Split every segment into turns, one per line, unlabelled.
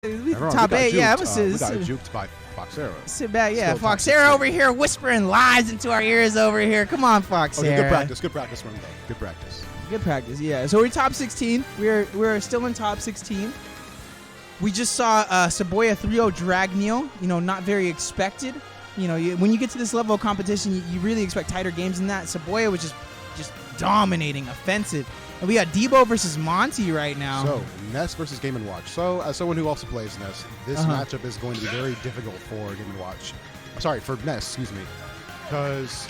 Top 8, yeah.
We got juked by Foxera.
Sit back, yeah. Foxera over here whispering lies into our ears over here. Come on, Foxera.
Okay, good practice. Good practice run, though. Good practice.
Good practice, yeah. So we're top 16. We're still in top 16. We just saw Saboya 3-0 drag Neil. You know, not very expected. You know, when you get to this level of competition, you really expect tighter games than that. Saboya was just dominating, offensive. And we got Debo versus Monte right now.
So, Ness versus Game & Watch. So, as someone who also plays Ness, this matchup is going to be very difficult for Game & Watch. Sorry, for Ness, excuse me. Because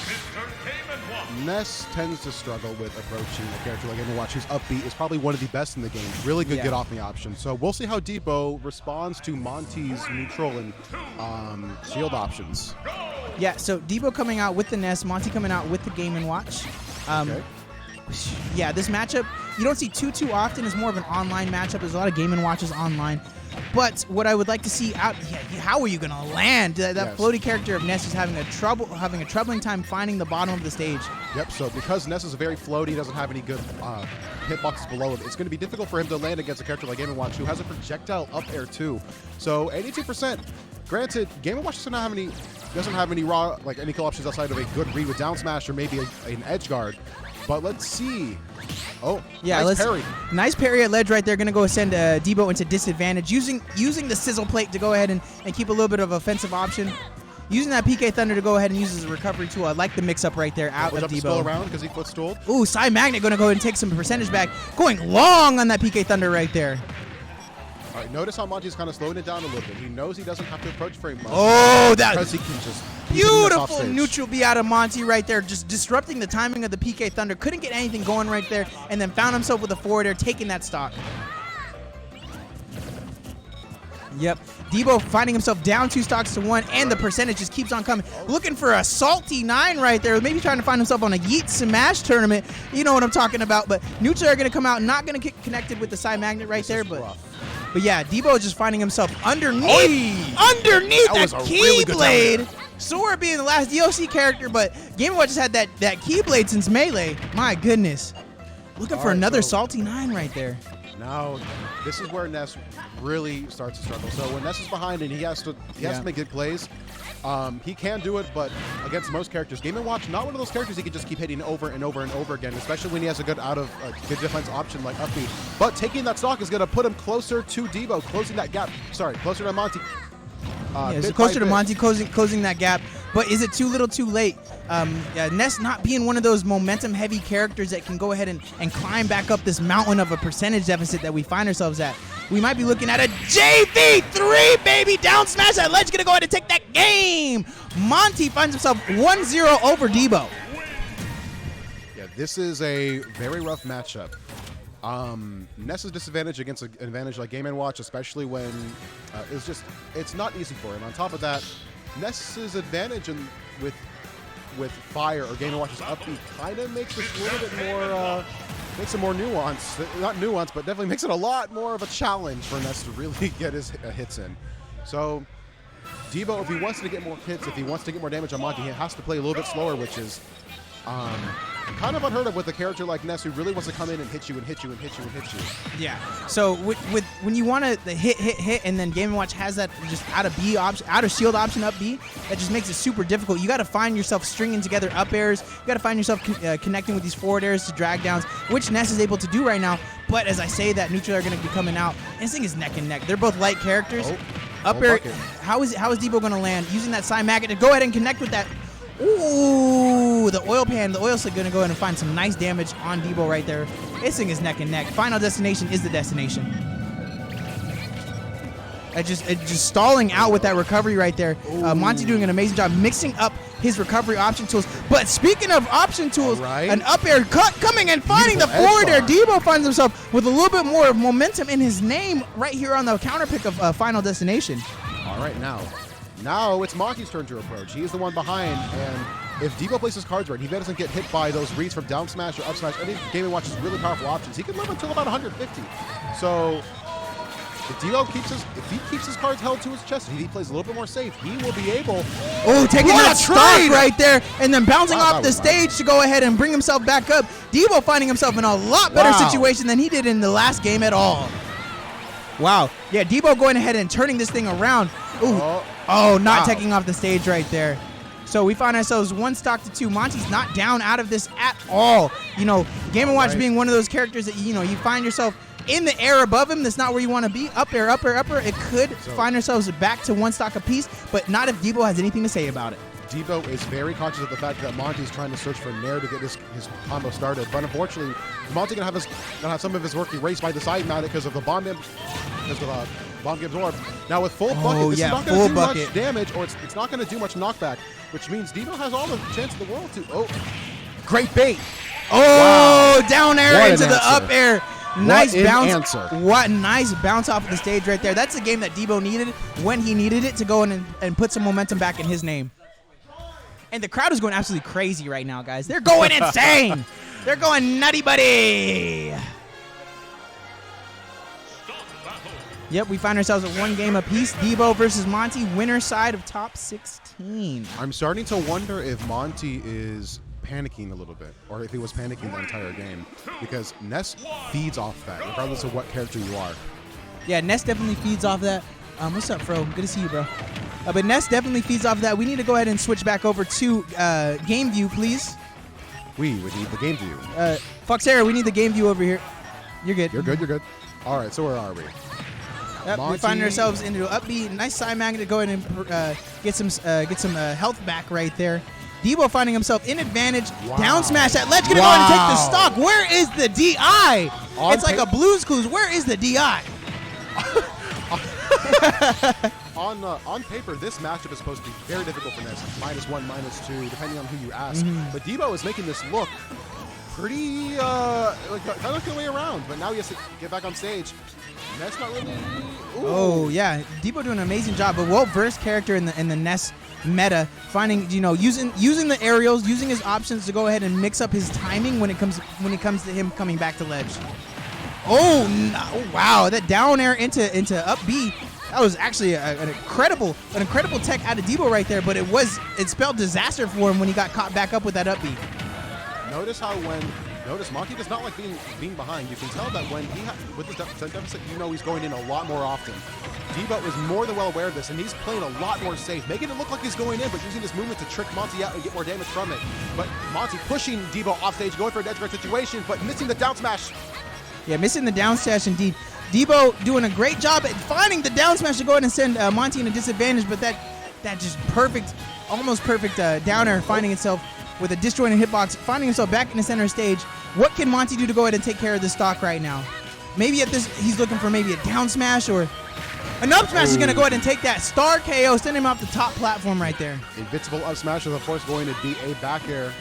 Ness tends to struggle with approaching a character like Game & Watch, who's upbeat, is probably one of the best in the game. Really good get-off-me option. So, we'll see how Debo responds to Monte's neutral and shield options.
Yeah, so Debo coming out with the Ness, Monte coming out with the Game & Watch.
Okay.
Yeah, this matchup, you don't see too often. It's more of an online matchup. There's a lot of Game & Watches online. But what I would like to see out, how are you going to land? That floaty character of Ness is having a troubling time finding the bottom of the stage.
Yep, so because Ness is very floaty, doesn't have any good hitboxes below him, it's going to be difficult for him to land against a character like Game & Watch, who has a projectile up air too. So 82%. Granted, Game & Watch doesn't have any raw, like any kill options outside of a good read with down smash or maybe an edge guard. But let's see. Oh, yeah, nice parry.
Nice parry at ledge right there. Going to go send Debo into disadvantage. Using the sizzle plate to go ahead and keep a little bit of offensive option. Using that PK Thunder to go ahead and use his recovery tool. I like the mix-up right there out of Debo.
Still around because he footstooled.
Ooh, Psy Magnet going to go ahead and take some percentage back. Going long on that PK Thunder right there.
All right, notice how Monte's kind of slowing it down a little bit. He knows he doesn't have to approach very much.
Oh,
because he can just
beautiful neutral B out of Monte right there, just disrupting the timing of the PK Thunder. Couldn't get anything going right there, and then found himself with a forward air, taking that stock. Yep, Debo finding himself down 2 stocks to 1, and the percentage just keeps on coming. Looking for a salty 9 right there, maybe trying to find himself on a Yeet Smash tournament. You know what I'm talking about, but neutral are going to come out, not going to get connected with the Psy Magnet right there, but yeah, Debo is just finding himself underneath that Keyblade. Sora being the last DLC character, but Game & Watch just had that Keyblade since Melee. My goodness. Looking for another salty 9 right there.
Now, this is where Ness really starts to struggle. So when Ness is behind and he has to make good plays, he can do it, but against most characters, Game & Watch, not one of those characters he can just keep hitting over and over and over again, especially when he has a good good defense option like up B. But taking that stock is going to put him closer to Debo, closing that gap. Sorry, closer to Monte.
So closer to Monte, closing that gap. But is it too little too late? Ness not being one of those momentum-heavy characters that can go ahead and climb back up this mountain of a percentage deficit that we find ourselves at. We might be looking at a JV3, baby! Down smash that ledge, gonna go ahead and take that game! Monte finds himself 1-0 over Debo.
Yeah, this is a very rough matchup. Ness's disadvantage against an advantage like Game & Watch, especially when it's not easy for him. On top of that, Ness's advantage with fire or Game & Watch's upbeat kind of makes this a little bit more, makes it more nuanced. Not nuanced, but definitely makes it a lot more of a challenge for Ness to really get his hits in. So Debo, if he wants to get more hits, if he wants to get more damage on Monte, he has to play a little bit slower, which is kind of unheard of with a character like Ness who really wants to come in and hit you and hit you and hit you and hit you.
Yeah. So when you want to hit, and then Game & Watch has that just out of shield option up B, that just makes it super difficult. You got to find yourself stringing together up airs. You got to find yourself connecting with these forward airs to drag downs, which Ness is able to do right now. But as I say that, neutral are going to be coming out. And this thing is neck and neck. They're both light characters. Up air. How is Debo going to land using that Psy Magnet to go ahead and connect with that? Ooh, the oil pan. The oil slick going to go ahead and find some nice damage on Debo right there. This thing is neck and neck. Final destination is the destination. It just stalling out with that recovery right there. Monte doing an amazing job mixing up his recovery option tools. But speaking of option tools, an up air cut coming and finding the forward air. Debo finds himself with a little bit more momentum in his name right here on the counter pick of Final Destination.
All right, now it's Monte's turn to approach. He's the one behind, and if Debo plays his cards right, he doesn't get hit by those reads from down smash or up smash. Any Game & Watch's really powerful options. He can live until about 150. So if Debo keeps his cards held to his chest, if he plays a little bit more safe, he will be able.
Oh, taking that stock right there, and then bouncing off the stage to go ahead and bring himself back up. Debo finding himself in a lot better situation than he did in the last game at all. Wow. Yeah, Debo going ahead and turning this thing around. Ooh. Oh, not taking off the stage right there. So we find ourselves 1 stock to 2. Monte's not down out of this at all. You know, Game & Watch being one of those characters that, you know, you find yourself in the air above him. That's not where you want to be. Up air, up air, up air. It could find ourselves back to 1 stock apiece, but not if Debo has anything to say about it.
Debo is very conscious of the fact that Monte's trying to search for Nair to get his combo started, but unfortunately, Monte gonna have some of his work erased by the side matic because of the bomb gives orb. Now with full bucket, this is not going to do much damage, or it's not going to do much knockback, which means Debo has all the chance in the world to. Oh, great bait!
Oh, wow. Down air into the up air. Nice bounce.
Answer.
What nice bounce off of the stage right there. That's a game that Debo needed when he needed it to go in and put some momentum back in his name. And the crowd is going absolutely crazy right now, guys. They're going insane. They're going nutty buddy. Yep, we find ourselves at 1 game apiece. Debo versus Monte, winner side of top 16.
I'm starting to wonder if Monte is panicking a little bit, or if he was panicking the entire game, because Ness feeds off that, regardless of what character you are.
Yeah, Ness definitely feeds off that. What's up, Fro? Good to see you, bro. But Ness definitely feeds off that. We need to go ahead and switch back over to game view, please.
We would need the game view.
Foxera, we need the game view over here. You're good.
You're good. You're good. All right. So where are we?
Yep, we find ourselves into an upbeat, nice side magnet to go ahead and get some health back right there. Debo finding himself in advantage. Wow. Down smash that ledge. Gonna go ahead and take the stock. Where is the DI? It's like a Blue's Clues. Where is the DI?
On paper, this matchup is supposed to be very difficult for Ness. -1, -2, depending on who you ask. But Debo is making this look pretty kind of the way around. But now he has to get back on stage. Ness not really. Ooh.
Oh yeah, Debo doing an amazing job. A well-versed character in the Ness meta, finding, you know, using the aerials, using his options to go ahead and mix up his timing when it comes to him coming back to ledge. Oh no, wow, that down air into up B. That was actually an incredible tech out of Debo right there, but it spelled disaster for him when he got caught back up with that up B.
Notice Monte does not like being behind. You can tell that when with this deficit, you know he's going in a lot more often. Debo is more than well aware of this, and he's playing a lot more safe, making it look like he's going in, but using his movement to trick Monte out and get more damage from it. But Monte pushing Debo off stage, going for a edge guard situation, but missing the down smash.
Yeah, missing the down smash indeed. Debo doing a great job at finding the down smash to go ahead and send Monte in a disadvantage, but that just perfect, almost perfect down air, finding itself with a disjointed hitbox, finding himself back in the center stage. What can Monte do to go ahead and take care of this stock right now? Maybe at this, he's looking for maybe a down smash, or an up smash is going to go ahead and take that star KO, send him off the top platform right there.
Invincible up smash is, of course, going to be a back air.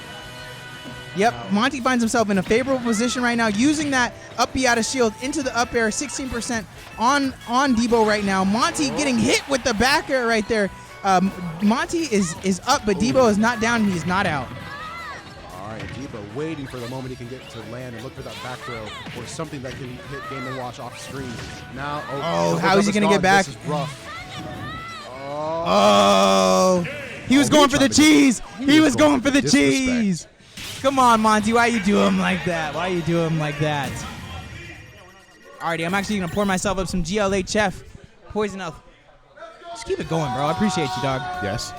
Yep, Monte finds himself in a favorable position right now, using that up B out of shield into the up air, 16% on Debo right now. Monte getting hit with the back air right there. Monte is up, but Debo is not down, and he's not out.
All right, Debo waiting for the moment he can get to land and look for that back throw or something that can hit Game & Watch off screen. Now,
how is he going to get back?
This is rough.
He was going for the cheese. He was going for the cheese. Come on, Monte. Why you do him like that? Why you do him like that? Alrighty, I'm actually going to pour myself up some GLHF Poison Elf. Just keep it going, bro. I appreciate you, dog.
Yes.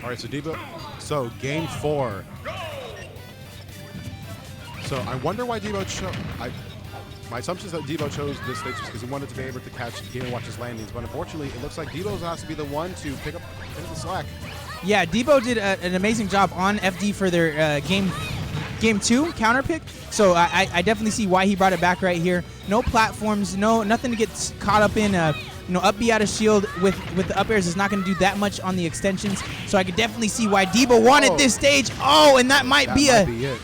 All right, so Debo. So game 4. So I wonder why Debo chose. My assumption is that Debo chose this stage because he wanted to be able to catch Game & Watch's landings, but unfortunately, it looks like Debo has to be the one to pick up the slack.
Yeah, Debo did an amazing job on FD for their game 2 counter pick. So I definitely see why he brought it back right here. No platforms, nothing to get caught up in. Up B out of shield with the up airs is not going to do that much on the extensions. So I could definitely see why Debo wanted this stage. Oh, and that might be it.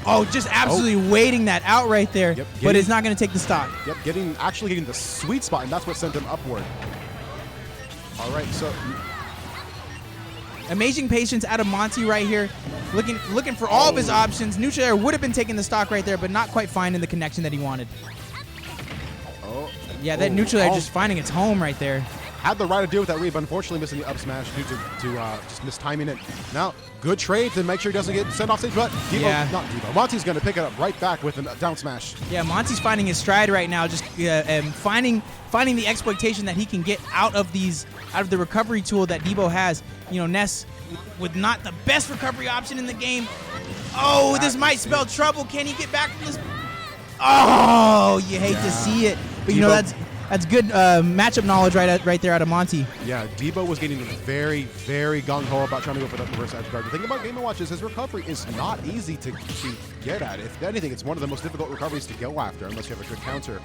Oh, just absolutely waiting that out right there. Yep, but it's not going to take the stock.
Yep, actually getting the sweet spot, and that's what sent him upward. All right, so
amazing patience out of Monte right here, looking for all of his options. Neutral air would have been taking the stock right there, but not quite finding the connection that he wanted. Yeah, that neutral air just finding its home right there.
Had the right to deal with that read, but unfortunately missing the up smash due to just mistiming it. Now, good trade to make sure he doesn't get sent off stage, but Debo, not Debo, Monte's going to pick it up right back with a down smash.
Yeah, Monte's finding his stride right now, just finding the exploitation that he can get out of the recovery tool that Debo has. You know, Ness with not the best recovery option in the game. Oh, this might spell trouble. Can he get back from this? Oh, you hate to see it, but you know that's good matchup knowledge right there out of Monte.
Yeah, Debo was getting very, very gung-ho about trying to go for that reverse edge guard. The thing about Game & Watch is his recovery is not easy to get at. If anything, it's one of the most difficult recoveries to go after unless you have a good counter.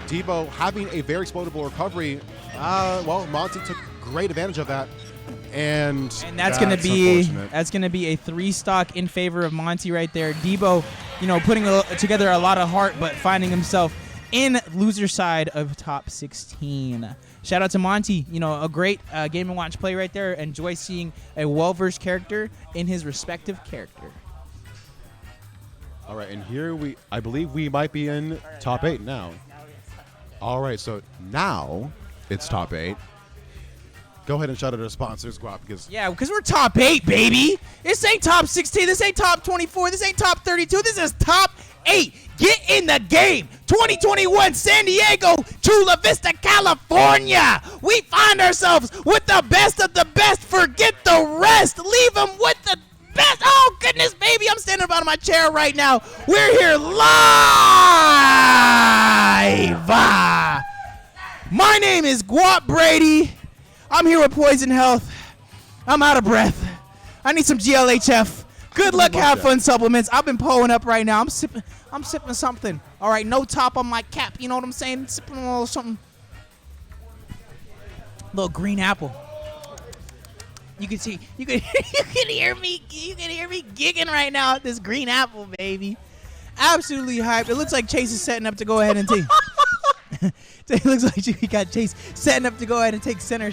Debo having a very explodable recovery, well, Monte took great advantage of that. And
that's gonna be a 3-stock in favor of Monte right there. Debo, you know, putting together a lot of heart, but finding himself in loser side of top 16. Shout out to Monte, you know, a great Game & Watch play right there. Enjoy seeing a well-versed character in his respective character.
All right, and here I believe we might be in top 8 now. All right, so now it's top 8. Go ahead and shout out our sponsors, Guap, because
we're top 8, baby. This ain't top 16. This ain't top 24. This ain't top 32. This is top 8. Get in the game. 2021 San Diego, Chula Vista, California. We find ourselves with the best of the best. Forget the rest. Leave them with the best. Oh, goodness, baby. I'm standing up out of my chair right now. We're here live. My name is Guap Brady. I'm here with Poison Health. I'm out of breath. I need some GLHF. Good luck, have fun supplements. I've been pulling up right now. I'm sipping something. All right, no top on my cap. You know what I'm saying? Sipping a little something. Little green apple. You can see, you can hear me gigging right now at this green apple, baby. Absolutely hyped. It looks like Chase is setting up to go ahead and take. It looks like we got Chase setting up to go ahead and take center